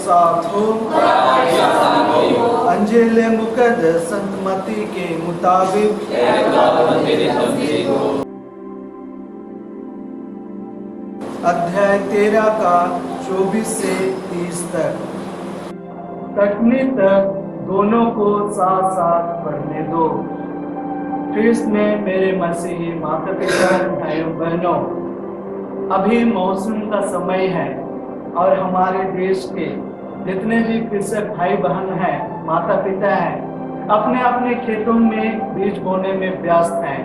साथ हो। अंजिल मुकद्दस संत मत्ती के मुताबिक। अध्याय 13 का 24 से 30 तक। तकनी तक दोनों को साथ साथ पढ़ने दो। ख्रिस्त में मेरे मसीही माता पिता भाइयों बहनों, अभी मौसम का समय है और हमारे देश के जितने भी कृषक भाई बहन हैं, माता पिता हैं, अपने अपने खेतों में बीज बोने में व्यस्त हैं।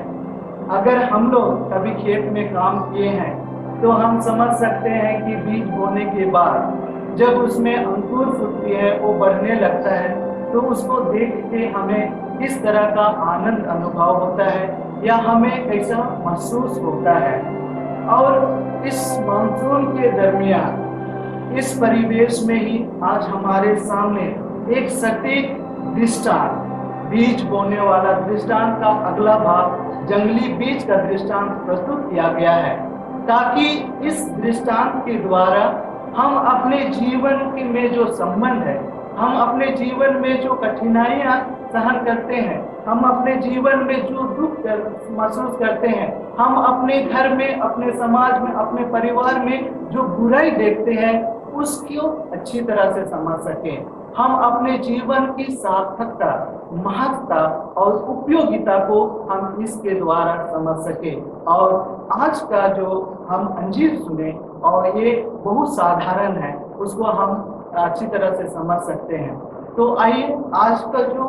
अगर हम लोग कभी खेत में काम किए हैं तो हम समझ सकते हैं कि बीज बोने के बाद जब उसमें अंकुर फूटती है, वो बढ़ने लगता है, तो उसको देख के हमें किस तरह का आनंद अनुभव होता है या हमें कैसा महसूस होता है। और इस मानसून के दरमियान इस परिवेश में ही आज हमारे सामने एक सटीक दृष्टांत, बीज बोने वाला दृष्टांत का अगला भाग जंगली बीज का दृष्टांत प्रस्तुत किया गया है, ताकि इस दृष्टांत के द्वारा हम अपने जीवन में जो संबंध है, हम अपने जीवन में जो कठिनाइयां सहन करते हैं, हम अपने जीवन में जो दुख महसूस करते हैं, हम अपने घर में, अपने समाज में, अपने परिवार में जो बुराई देखते हैं, उसको अच्छी तरह से समझ सकें। हम अपने जीवन की सार्थकता, महत्ता और उपयोगिता को हम इसके द्वारा समझ सके। और आज का जो हम अंजीर सुने और ये बहुत साधारण है, उसको हम अच्छी तरह से समझ सकते हैं। तो आइए आज का जो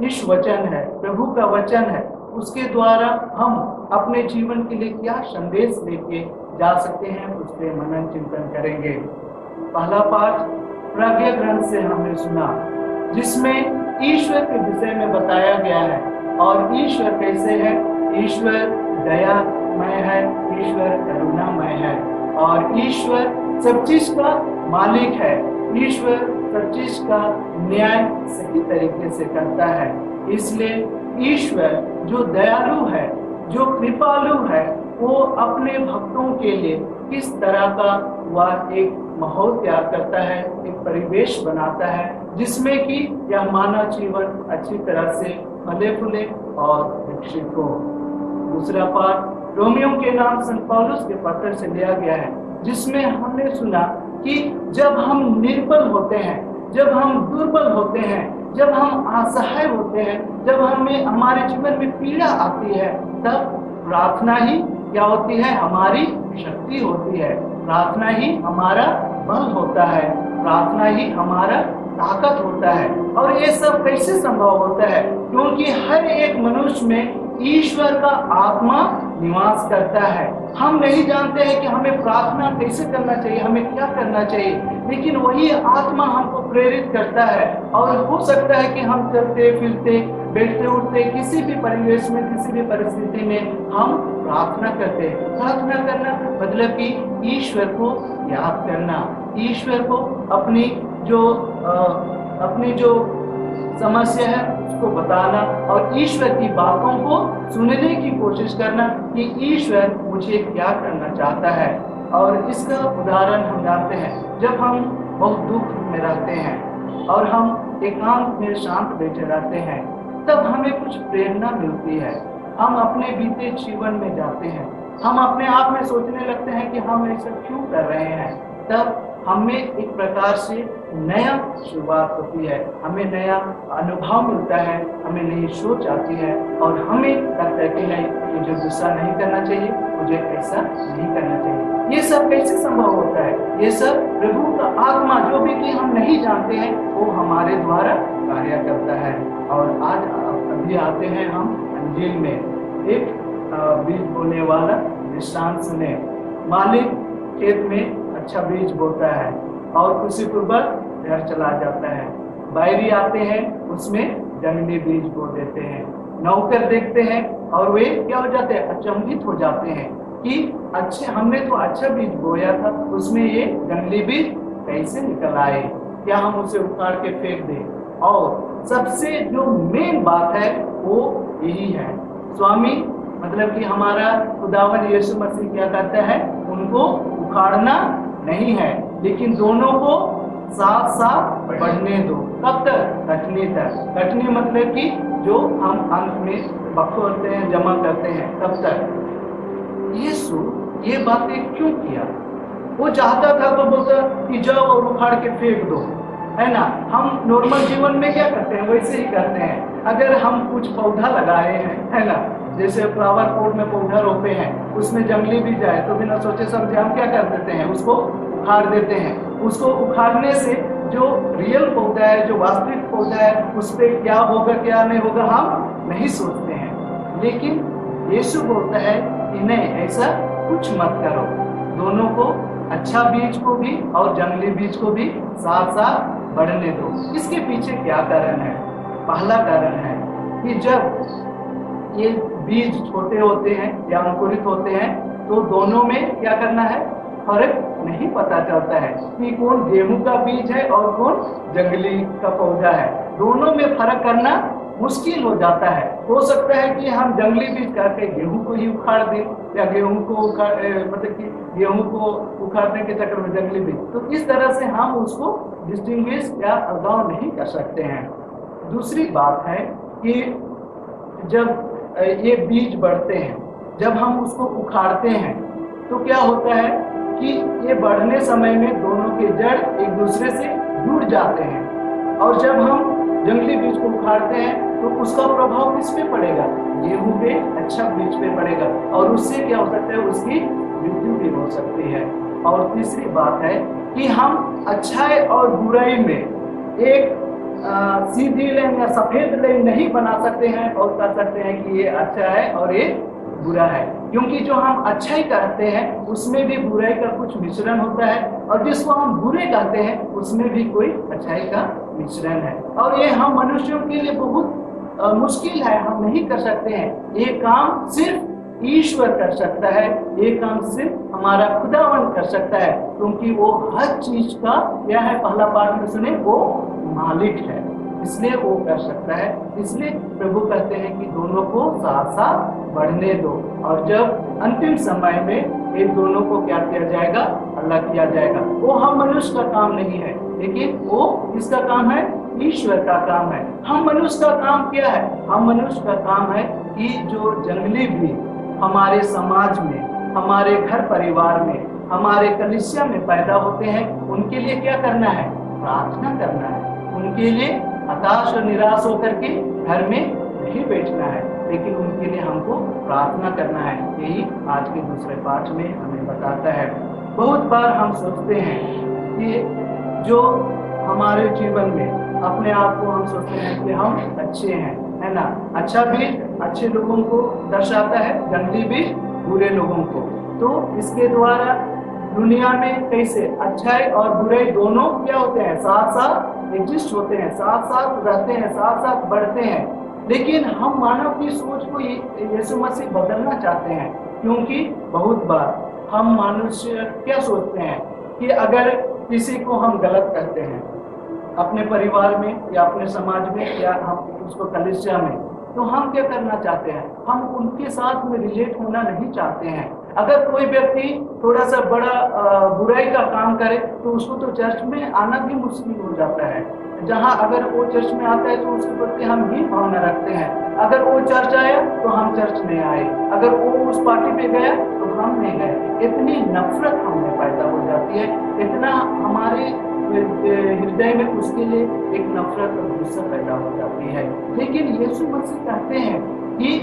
इस वचन है, प्रभु का वचन है, उसके द्वारा हम अपने जीवन के लिए क्या संदेश लेके जा सकते हैं, उस पर मनन चिंतन करेंगे। पहला पाठ प्राज्ञा ग्रंथ से हमने सुना, जिसमें ईश्वर के विषय में बताया गया है। और ईश्वर कैसे है? ईश्वर दयामय है, ईश्वर करुणामय है और ईश्वर सब चीज का मालिक है। ईश्वर सब चीज का न्याय सही तरीके से करता है। इसलिए ईश्वर जो दयालु है, जो कृपालु है, वो अपने भक्तों के लिए किस तरह का वह एक माहौल तैयार करता है, एक परिवेश बनाता है, जिसमें कि यह मानव जीवन अच्छी तरह से फले फूले और विकसित हो। दूसरा पाठ रोमियो के नाम संत पौलुस के पत्र से लिया गया है, जिसमें हमने सुना कि जब हम निर्बल होते हैं, जब हम दुर्बल होते हैं, जब हम असहाय होते हैं, जब हमें हमारे जीवन में पीड़ा आती है, तब प्रार्थना ही क्या होती है? हमारी शक्ति होती है। प्रार्थना ही हमारा बल होता है, प्रार्थना ही हमारा ताकत होता है। और ये सब कैसे संभव होता है? क्योंकि हर एक मनुष्य में ईश्वर का आत्मा निवास करता है। हम नहीं जानते हैं कि हमें प्रार्थना कैसे करना चाहिए, हमें क्या करना चाहिए, लेकिन वही आत्मा हमको प्रेरित करता है। और हो सकता है कि हम चलते फिरते, बैठते उठते, किसी भी परिवेश में, किसी भी परिस्थिति में हम प्रार्थना करते हैं। प्रार्थना करना मतलब कि ईश्वर को याद करना, ईश्वर को अपनी जो समस्या है उसको बताना और ईश्वर की बातों को सुनने की कोशिश करना कि ईश्वर मुझे क्या करना चाहता है। और इसका उदाहरण हम जानते हैं, जब हम बहुत दुख में रहते हैं और हम एकांत में शांत बैठे रहते हैं, तब हमें कुछ प्रेरणा मिलती है। हम अपने बीते जीवन में जाते हैं, हम अपने आप में सोचने लगते हैं कि हम ऐसा क्यों कर रहे हैं। तब हमें एक प्रकार से नया शुरुआत होती है, हमें नया अनुभव मिलता है, हमें नई सोच आती है और हमें लगता है कि नहीं, मुझे गुस्सा नहीं करना चाहिए, मुझे ऐसा नहीं करना चाहिए। ये सब कैसे संभव होता है? ये सब प्रभु का आत्मा, जो भी कि हम नहीं जानते हैं, वो हमारे द्वारा कार्य करता है। और आज अभी आते हैं हम अंजील में। एक बीज बोने वाला दृष्टांत सुने। मालिक खेत में अच्छा बीज बोता है और खुशीपूर्वक घर चला जाता है। बायरी आते हैं, उसमें जंगली बीज बो देते हैं। नौकर देखते हैं और वे क्या हो जाते हैं? अचंभित हो जाते हैं कि अच्छे, हमने तो अच्छा बीज बोया था, उसमें ये जंगली बीज कैसे निकल आए? क्या हम उसे उखाड़ के फेंक दें? और सबसे जो मेन बात है वो यही है, स्वामी मतलब कि हमारा खुदावन यीशु मसीह क्या कहता है? उनको उखाड़ना नहीं है, लेकिन दोनों को साथ साथ बढ़ने दो। कब तक? कटनी तक। कटनी मतलब कि जो हम अंत में बखोरते हैं, जमा करते हैं, तब तक। यीशु ये बातें क्यों किया? वो चाहता था तो बोलता कि जाओ और उखाड़ के फेंक दो, है ना। हम नॉर्मल जीवन में क्या करते हैं वैसे ही करते हैं। अगर हम कुछ पौधा लगाए हैं, है ना, जैसे फ्लावर पॉट में पौधा रोपे हैं, उसमें जंगली भी जाए तो बिना सोचे समझे हम क्या कर देते हैं, उसको उखाड़ देते हैं। उसको उखाड़ने से जो रियल पौधा है, जो वास्तविक पौधा है, उस पर क्या होगा क्या नहीं होगा हम नहीं सोचते हैं। लेकिन यीशु बोलता है कि नहीं, ऐसा कुछ मत करो, दोनों को, अच्छा बीज को भी और जंगली बीज को भी साथ साथ बढ़ने दो। इसके पीछे क्या कारण है? पहला कारण है कि जब ये बीज छोटे होते हैं या अंकुरित होते हैं तो दोनों में क्या करना है, फर्क नहीं पता चलता है कि कौन गेहूं का बीज है और कौन जंगली का पौधा है। दोनों में फर्क करना मुश्किल हो जाता है। हो सकता है कि हम जंगली बीज करके गेहूं को ही उखाड़ दें या गेहूं को मतलब कि गेहूं को उखाड़ने के चक्कर में जंगली बीज, तो इस तरह से हम उसको डिस्टिंग्विश या अलगाव नहीं कर सकते हैं। दूसरी बात है कि जब ये बीज बढ़ते हैं, जब हम उसको उखाड़ते हैं तो क्या होता है कि ये बढ़ने समय में दोनों के जड़ एक दूसरे से जुड़ जाते हैं, और जब हम जंगली बीज को उखाड़ते हैं तो उसका प्रभाव किस पे पड़ेगा? गेहूं पे, अच्छा बीज पे पड़ेगा, और उससे क्या हो सकता है, उसकी मृत्यु भी हो सकती है। और तीसरी बात है कि हम अच्छाई और बुराई में एक सीधी लाइन या सफेद लाइन नहीं बना सकते हैं और कह सकते हैं कि ये अच्छा है और ये बुरा है, क्योंकि जो हम अच्छाई करते हैं उसमें भी बुराई का कुछ मिश्रण होता है, और जिसको हम बुरे कहते हैं उसमें भी कोई अच्छाई का मिश्रण है। और ये हम मनुष्यों के लिए बहुत मुश्किल है, हम नहीं कर सकते हैं। ये काम सिर्फ ईश्वर कर सकता है, ये काम सिर्फ हमारा खुदावन कर सकता है, क्योंकि वो हर चीज का क्या है, पहला पाठ में सुने, वो मालिक है, इसलिए वो कर सकता है। इसलिए प्रभु कहते हैं कि दोनों को साथ साथ बढ़ने दो, और जब अंतिम समय में इन दोनों को क्या किया जाएगा, अलग किया जाएगा। वो हम मनुष्य का काम नहीं है, लेकिन वो किसका काम है? ईश्वर का काम है। हम मनुष्य का काम क्या है? हम मनुष्य का काम है कि जो जंगली भी हमारे समाज में, हमारे घर परिवार में, हमारे कलीसिया में पैदा होते हैं, उनके लिए क्या करना है? प्रार्थना करना है। उनके लिए हताश और निराश होकर के घर में नहीं बैठना है, लेकिन उनके लिए हमको प्रार्थना करना है। यही आज के दूसरे पाठ में हमें बताता है। बहुत बार हम सोचते हैं कि जो हमारे जीवन में अपने आप को हम सोचते हैं कि हम अच्छे हैं, है ना। अच्छा बीज अच्छे लोगों को दर्शाता है, जंगली बीज बुरे लोगों को। तो इसके द्वारा दुनिया में कैसे अच्छाई और बुराई दोनों क्या होते हैं? साथ साथ एग्जिस्ट होते हैं, साथ साथ रहते हैं, साथ साथ बढ़ते हैं। लेकिन हम मानव की सोच को यीशु मसीह बदलना चाहते हैं, क्योंकि बहुत बार हम मनुष्य क्या सोचते हैं कि अगर किसी को हम गलत करते हैं अपने परिवार में या अपने समाज में या हम उसको कलीसिया में, तो हम क्या करना चाहते हैं? हम उनके साथ में रिलेट होना नहीं चाहते हैं। अगर कोई व्यक्ति थोड़ा सा बड़ा बुराई का काम करे तो उसको तो चर्च में आना भी मुश्किल हो जाता है। जहाँ अगर वो चर्च में आता है तो उसके प्रति हम ही भावना रखते हैं। अगर वो चर्च आया तो हम चर्च में आए, अगर वो उस पार्टी पे गया तो हम नहीं गए। इतनी नफरत हमें पैदा हो जाती है, इतना हमारे हृदय में उसके लिए एक नफरत और गुस्सा पैदा हो जाती है। लेकिन यीशु मसीह कहते हैं कि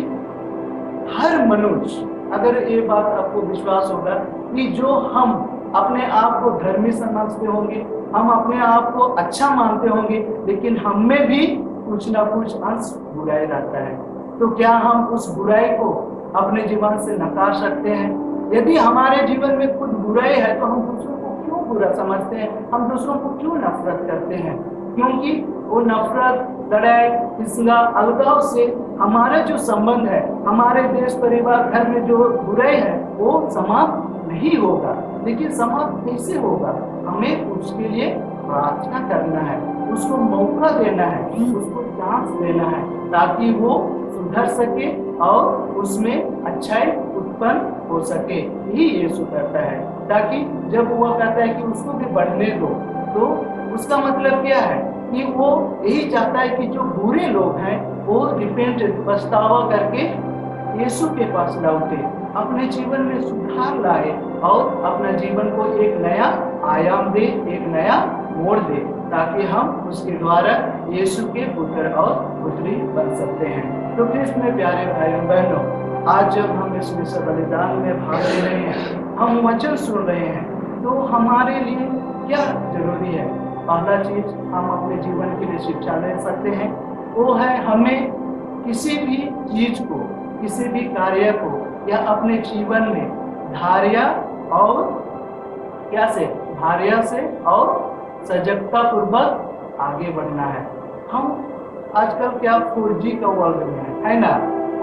हर मनुष्य, अगर ये बात आपको विश्वास होगा कि जो हम अपने आप को धर्मी समझते होंगे, हम अपने आप को अच्छा मानते होंगे, लेकिन हम में भी कुछ ना कुछ अंश बुराई रहता है, तो क्या हम उस बुराई को अपने जीवन से नकार सकते हैं? यदि हमारे जीवन में कुछ बुराई है तो हम दूसरों को क्यों बुरा समझते हैं? हम दूसरों को क्यों नफरत करते हैं? क्योंकि वो नफरत, लड़ाई, हिंसा, अलगाव से हमारा जो संबंध है, हमारे देश, परिवार, घर में जो बुराई है वो समाप्त नहीं होगा। लेकिन समाप्त कैसे होगा? हमें उसके लिए प्रार्थना करना है, उसको मौका देना है, उसको चांस देना है, ताकि वो सुधर सके और उसमें अच्छाई उत्पन्न हो सके। यही यीशु कहता है, ताकि जब वो कहता है कि उसको भी बढ़ने दो, तो उसका मतलब क्या है कि वो यही चाहता है कि जो बुरे लोग हैं वो रिपेंट पछतावा करके यीशु के पास लौटे, अपने जीवन में सुधार लाए और अपना जीवन को एक नया आयाम दे, एक नया मोड़ दे, ताकि हम उसके द्वारा यीशु के पुत्र और पुत्री बन सकते हैं। तो कृष्ण में प्यारे भाइयों बहनों, आज जब हम इस विश्व बलिदान में भाग ले रहे हैं, हम वचन सुन रहे हैं, तो हमारे लिए क्या जरूरी है? पहला चीज हम अपने जीवन के लिए शिक्षा ले सकते हैं, वो है हमें किसी भी चीज को, किसी भी कार्य को या अपने जीवन में धैर्य और धैर्य से और सजगता पूर्वक आगे बढ़ना है। हम आजकल क्या 4G का वर्ल्ड में है ना,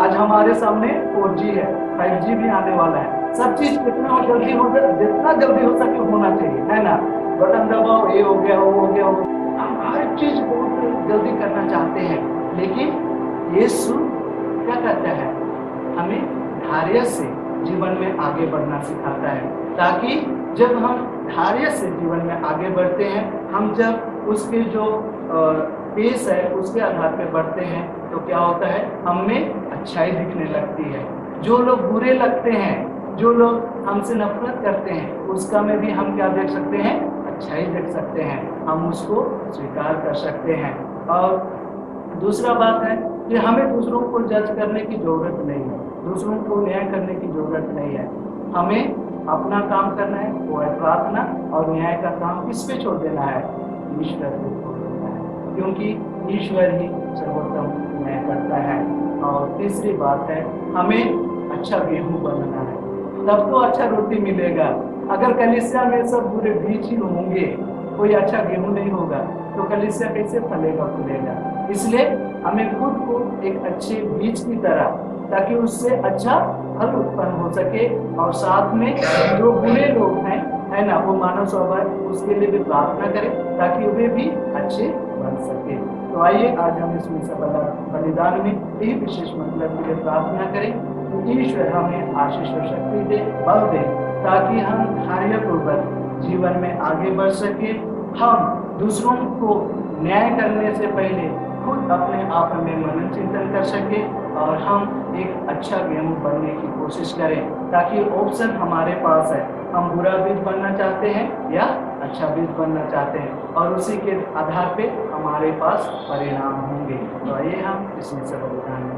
आज हमारे सामने 4G है, 5G भी आने वाला है। सब चीज जितना जल्दी हो सके होना चाहिए, है ना। बटन दबाओ, ये हो गया, वो हो गया, हम हर चीज बहुत जल्दी करना चाहते हैं, लेकिन यीशु क्या कहता है? हमें धैर्य से जीवन में आगे बढ़ना सिखाता है, ताकि जब हम धैर्य से जीवन में आगे बढ़ते हैं, हम जब उसके जो पेश है उसके आधार पे बढ़ते हैं, तो क्या होता है? हमें अच्छाई दिखने लगती है। जो लोग बुरे लगते हैं, जो लोग हमसे नफरत करते हैं, उसका में भी हम क्या देख सकते हैं? अच्छाई देख सकते हैं, हम उसको स्वीकार कर सकते हैं। और दूसरा बात है कि हमें दूसरों को जज करने की जरूरत नहीं है, दूसरों को न्याय करने की जरूरत नहीं है। हमें अपना काम करना है, वो है प्रार्थना, और न्याय का काम किस पे छोड़ देना है? ईश्वर पे छोड़ देना है, क्योंकि ईश्वर ही सर्वोत्तम न्याय करता है। और तीसरी बात है, हमें अच्छा गेहूं बनना है, तब तो अच्छा रोटी मिलेगा। अगर कलीसिया में सब बुरे बीज ही होंगे, कोई अच्छा गेहूं नहीं होगा, तो कलीसिया कैसे फलेगा फूलेगा? इसलिए हमें खुद को एक अच्छे बीज की तरह, ताकि उससे अच्छा फल उत्पन्न हो सके, और साथ में जो बुरे लोग हैं, है ना, वो मानव स्वभाव, उसके लिए भी प्रार्थना करें, ताकि वे भी अच्छे बन सके। तो आइए आज हम इस विश्व बलिदान में यही विशेष मतलब के लिए प्रार्थना करें कि ईश्वर हमें आशीष और शक्ति दे, बल दे, ताकि हम धैर्यपूर्वक जीवन में आगे बढ़ सके। हम दूसरों को न्याय करने से पहले खुद अपने आप में मनन चिंतन कर सके, और हम एक अच्छा गेहूं बनने की कोशिश करें, ताकि ऑप्शन हमारे पास है, हम बुरा बीज बनना चाहते हैं या अच्छा बीज बनना चाहते हैं, और उसी के आधार पे हमारे पास परिणाम होंगे। तो आइए हम इसमें से बलिदान